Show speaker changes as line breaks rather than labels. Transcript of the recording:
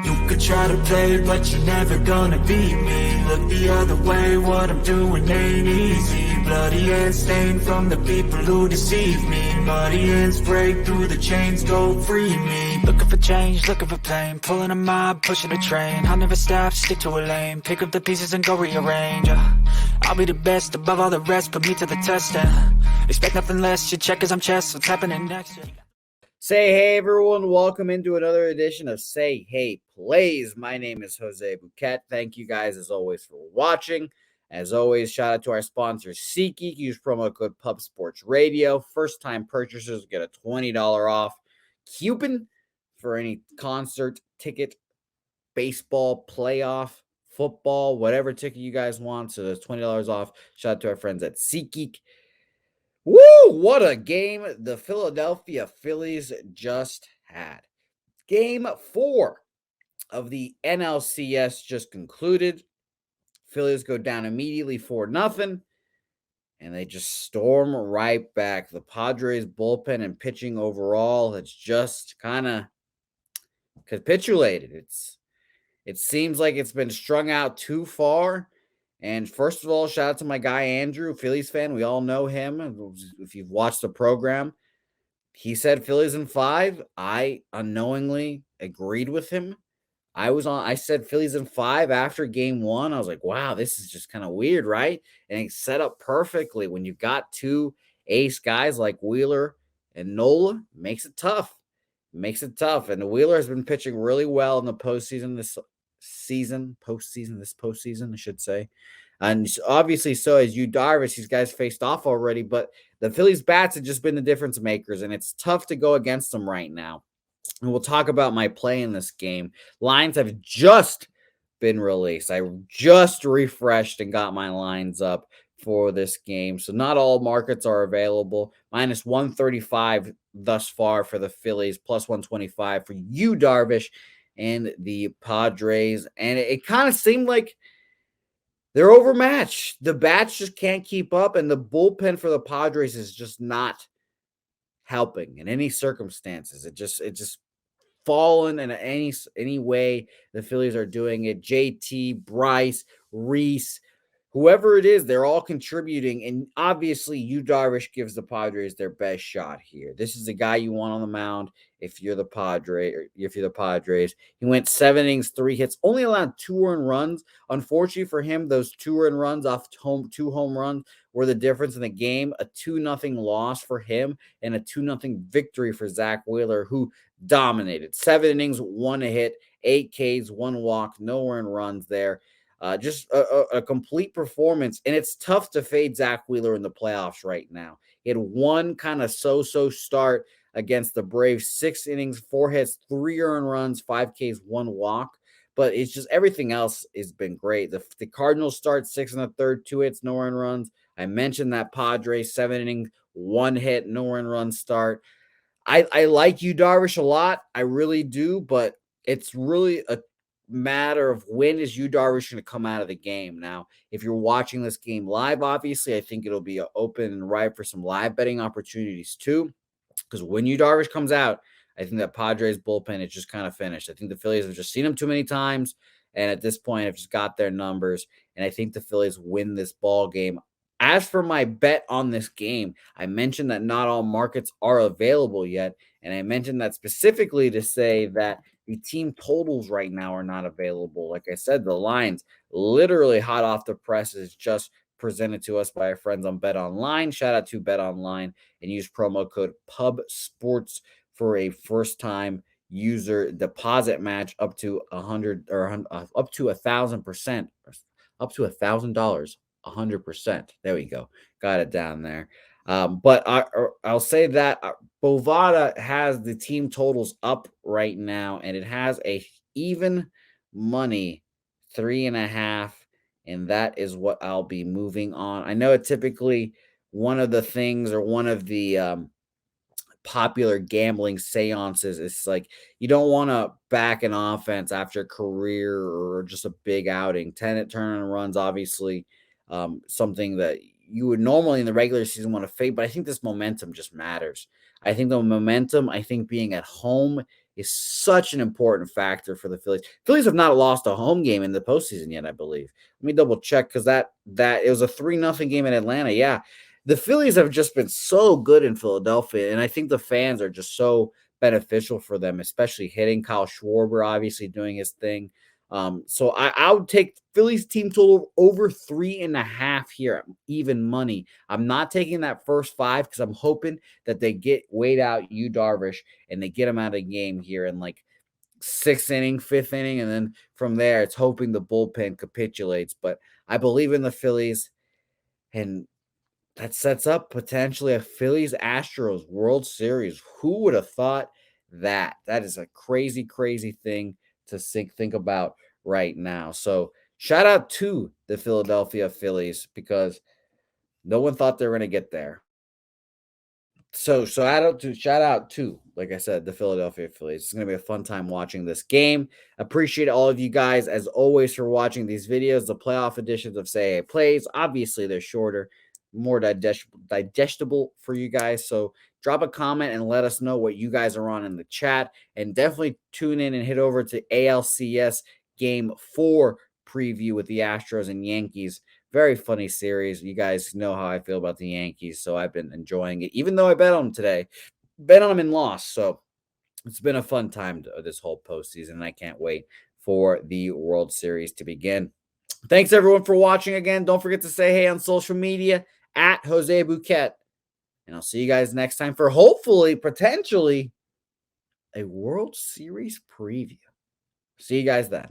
You could try to play, but you're never gonna beat me. Look the other way, what I'm doing ain't easy. Bloody hands stained from the people who deceive me. Muddy hands break through the chains, go free me. Looking for change, looking for pain. Pulling a mob, pushing a train. I'll never stop, stick to a lane. Pick up the pieces and go rearrange. I'll be the best above all the rest, put me to the test and expect nothing less. Your check as I'm chess, what's happening next?
Say hey everyone, welcome into another edition of Say Hey Plays. My name is Jose Bouquett. Thank you guys as always for watching. As always, shout out to our sponsor SeatGeek. Use promo code Pub Sports Radio. First time purchasers get a $20 off coupon for any concert, ticket, baseball, playoff, football, whatever ticket you guys want. So there's $20 off. Shout out to our friends at SeatGeek. Woo! What a game the Philadelphia Phillies just had. Game 4 of the NLCS just concluded. Phillies go down immediately 4-0, and they just storm right back. The Padres bullpen and pitching overall has just kind of capitulated. It seems like it's been strung out too far. And first of all, shout out to my guy, Andrew, Phillies fan. We all know him. If you've watched the program, he said Phillies in 5. I unknowingly agreed with him. I said Phillies in 5 after game 1. I was like, wow, this is just kind of weird, right? And it set up perfectly. When you've got two ace guys like Wheeler and Nola, makes it tough. And Wheeler has been pitching really well in the postseason this postseason, I should say. And obviously so has Yu Darvish. These guys faced off already, but the Phillies bats have just been the difference makers, and it's tough to go against them right now. And we'll talk about my play in this game. Lines have just been released. I just refreshed and got my lines up for this game. So not all markets are available. Minus 135 thus far for the Phillies, plus 125 for Yu Darvish and the Padres. And it kind of seemed like they're overmatched. The bats just can't keep up, and the bullpen for the Padres is just not helping in any circumstances. It just fallen in any way the Phillies are doing it. JT, Bryce, Reese, whoever it is, they're all contributing, and obviously Yu Darvish gives the Padres their best shot here. This is the guy you want on the mound if you're the Padres. He went 7 innings, 3 hits, only allowed 2 earned runs. Unfortunately for him, those 2 earned runs off 2 home runs were the difference in the game. A 2-0 loss for him and a 2-0 victory for Zach Wheeler, who dominated. 7 innings, 1 hit, 8 Ks, 1 walk, no earned runs there. Just a complete performance, and it's tough to fade Zach Wheeler in the playoffs right now. He had one kind of so-so start against the Braves, 6 innings, 4 hits, 3 earned runs, 5 Ks, 1 walk. But it's just everything else has been great. The Cardinals start 6 1/3, 2 hits, no earned runs. I mentioned that Padres 7 innings, 1 hit, no earned run start. I like Yu Darvish a lot. I really do, but it's really a matter of when is Yu Darvish going to come out of the game. Now, if you're watching this game live, obviously, I think it'll be open and ripe for some live betting opportunities too. Because when Yu Darvish comes out, I think that Padres bullpen is just kind of finished. I think the Phillies have just seen him too many times, and at this point, have just got their numbers. And I think the Phillies win this ball game. As for my bet on this game, I mentioned that not all markets are available yet, and I mentioned that specifically to say that the team totals right now are not available. Like I said, the lines literally hot off the presses, just presented to us by our friends on Bet Online. Shout out to Bet Online, and use promo code PUBSPORTS for a first-time user deposit match up to up to $1,000%, up to $1,000. 100%. There we go. Got it down there. But I'll say that Bovada has the team totals up right now, and it has a even money 3.5, and that is what I'll be moving on. I know it typically one of the things, or one of the popular gambling seances, it's like you don't want to back an offense after a career or just a big outing. 10 turn runs, obviously. something that you would normally in the regular season want to fade. But I think this momentum just matters. I think the momentum, I think being at home is such an important factor for the Phillies. Phillies have not lost a home game in the postseason yet, I believe. Let me double check because that it was a 3-0 game in Atlanta. Yeah. The Phillies have just been so good in Philadelphia, and I think the fans are just so beneficial for them, especially hitting. Kyle Schwarber obviously doing his thing. So I would take Phillies team total over 3.5 here, even money. I'm not taking that first 5 because I'm hoping that they wait out Yu Darvish and they get him out of the game here in like 6th inning, 5th inning, and then from there it's hoping the bullpen capitulates. But I believe in the Phillies, and that sets up potentially a Phillies Astros World Series. Who would have thought that? That is a crazy, crazy thing to think about right now. So shout out to the Philadelphia Phillies because no one thought they were going to get there. So shout out to, like I said, the Philadelphia Phillies. It's going to be a fun time watching this game. Appreciate all of you guys as always for watching these videos. The playoff editions of Say It Plays. Obviously, they're shorter, more digestible for you guys. So drop a comment and let us know what you guys are on in the chat. And definitely tune in and head over to ALCS Game 4 preview with the Astros and Yankees. Very funny series. You guys know how I feel about the Yankees, so I've been enjoying it. Even though I bet on them today, bet on them and lost. So it's been a fun time this whole postseason, and I can't wait for the World Series to begin. Thanks, everyone, for watching again. Don't forget to say hey on social media at Jose Bouquett. And I'll see you guys next time for hopefully, potentially, a World Series preview. See you guys then.